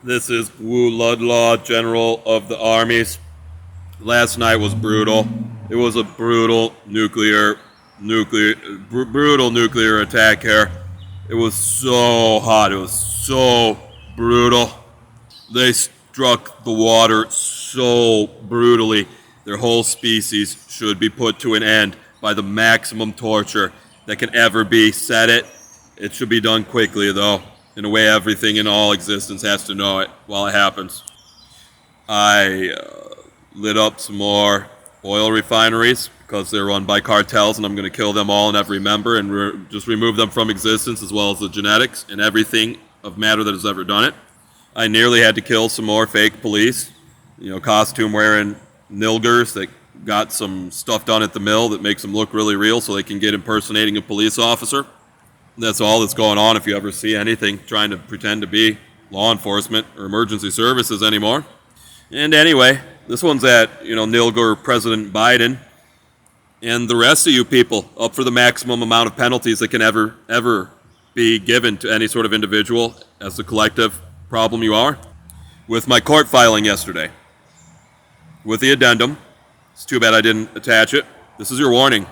This is Wu Ludlaw, General of the Armies. Last night was brutal. It was a brutal nuclear attack here. It was so hot. It was so brutal. They struck the water so brutally. Their whole species should be put to an end by the maximum torture that can ever be. Said it. It should be done quickly, though, in a way everything in all existence has to know it while it happens. I lit up some more oil refineries because they're run by cartels, and I'm going to kill them all and every member and just remove them from existence, as well as the genetics and everything of matter that has ever done it. I nearly had to kill some more fake police, costume-wearing nilgers that got some stuff done at the mill that makes them look really real so they can get impersonating a police officer. That's all that's going on if you ever see anything trying to pretend to be law enforcement or emergency services anymore. And anyway, this one's at, Nilgur President Biden and the rest of you people up for the maximum amount of penalties that can ever be given to any sort of individual as the collective problem you are. With my court filing yesterday, with the addendum, it's too bad I didn't attach it. This is your warning.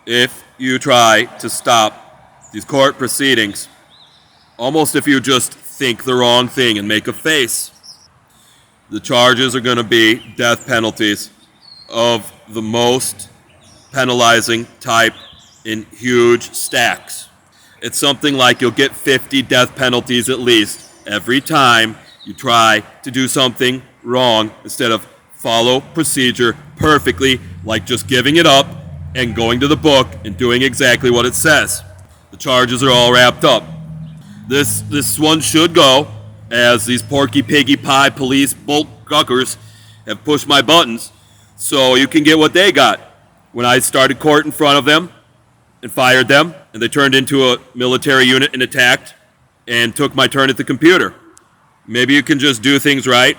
If you try to stop these court proceedings, almost if you just think the wrong thing and make a face, the charges are going to be death penalties of the most penalizing type in huge stacks. It's something like you'll get 50 death penalties at least every time you try to do something wrong instead of follow procedure perfectly, like just giving it up and going to the book and doing exactly what it says. The charges are all wrapped up. This one should go, as these porky piggy pie police bolt guckers have pushed my buttons, so you can get what they got. When I started court in front of them and fired them, and they turned into a military unit and attacked and took my turn at the computer. Maybe you can just do things right,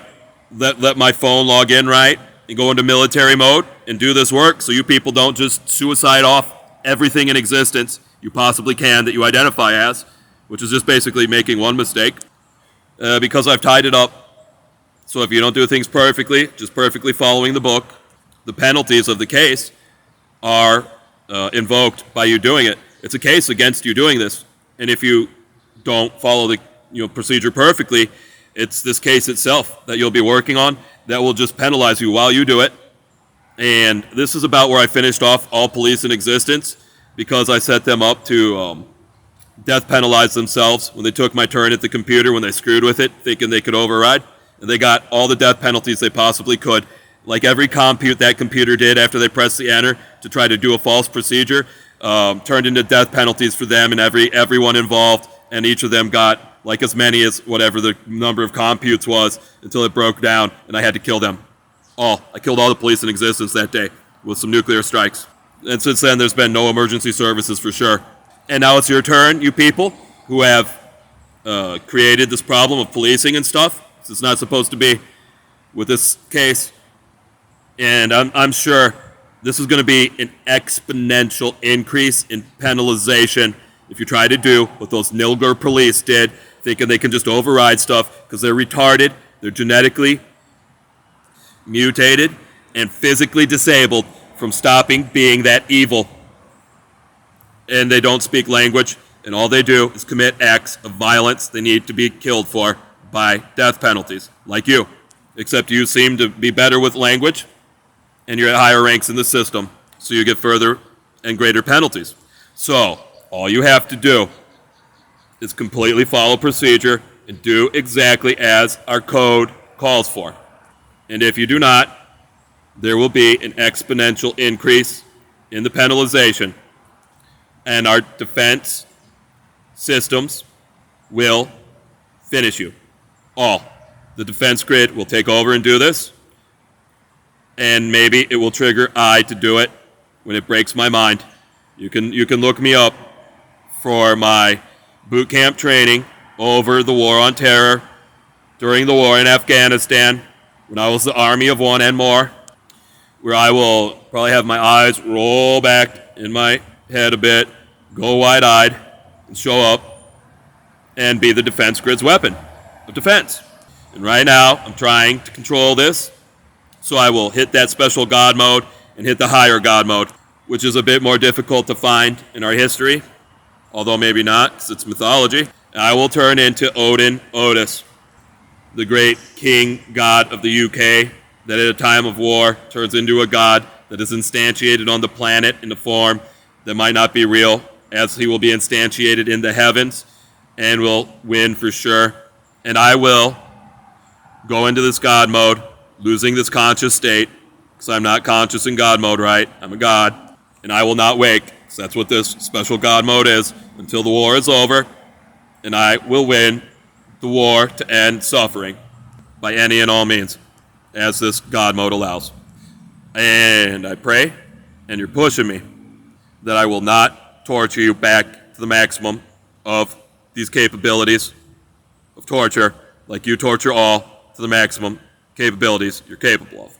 let my phone log in right, and go into military mode and do this work so you people don't just suicide off everything in existence you possibly can that you identify as, which is just basically making one mistake, because I've tied it up. So if you don't do things perfectly, just perfectly following the book, the penalties of the case are invoked by you doing it. It's a case against you doing this, and if you don't follow the procedure perfectly, it's this case itself that you'll be working on that will just penalize you while you do it. And this is about where I finished off all police in existence, because I set them up to death penalize themselves when they took my turn at the computer, when they screwed with it, thinking they could override. And they got all the death penalties they possibly could. Like every compute that computer did after they pressed the enter to try to do a false procedure, turned into death penalties for them and everyone involved. And each of them got like as many as whatever the number of computes was until it broke down and I had to kill them all. I killed all the police in existence that day with some nuclear strikes. And since then, there's been no emergency services for sure. And now it's your turn, you people who have created this problem of policing and stuff. It's not supposed to be with this case. And I'm sure this is going to be an exponential increase in penalization if you try to do what those Nilgur police did, thinking they can just override stuff because they're retarded, they're genetically mutated, and physically disabled from stopping being that evil. And they don't speak language, and all they do is commit acts of violence they need to be killed for by death penalties, like you. Except you seem to be better with language, and you're at higher ranks in the system, so you get further and greater penalties. So, all you have to do is completely follow procedure and do exactly as our code calls for. And if you do not, there will be an exponential increase in the penalization, and our defense systems will finish you. All. The defense grid will take over and do this, and maybe it will trigger I to do it when it breaks my mind. You can look me up for my boot camp training over the war on terror during the war in Afghanistan when I was the Army of One and more, where I will probably have my eyes roll back in my head a bit, go wide-eyed, and show up and be the defense grid's weapon of defense. And right now, I'm trying to control this, so I will hit that special God mode and hit the higher God mode, which is a bit more difficult to find in our history, although maybe not, because it's mythology. And I will turn into Odin Otis, the great king god of the UK, that at a time of war turns into a god that is instantiated on the planet in a form that might not be real, as he will be instantiated in the heavens and will win for sure. And I will go into this God mode, losing this conscious state, because I'm not conscious in God mode, right? I'm a god, and I will not wake, because that's what this special God mode is, until the war is over, and I will win the war to end suffering by any and all means, as this God mode allows. And I pray, and you're pushing me, that I will not torture you back to the maximum of these capabilities of torture, like you torture all to the maximum capabilities you're capable of.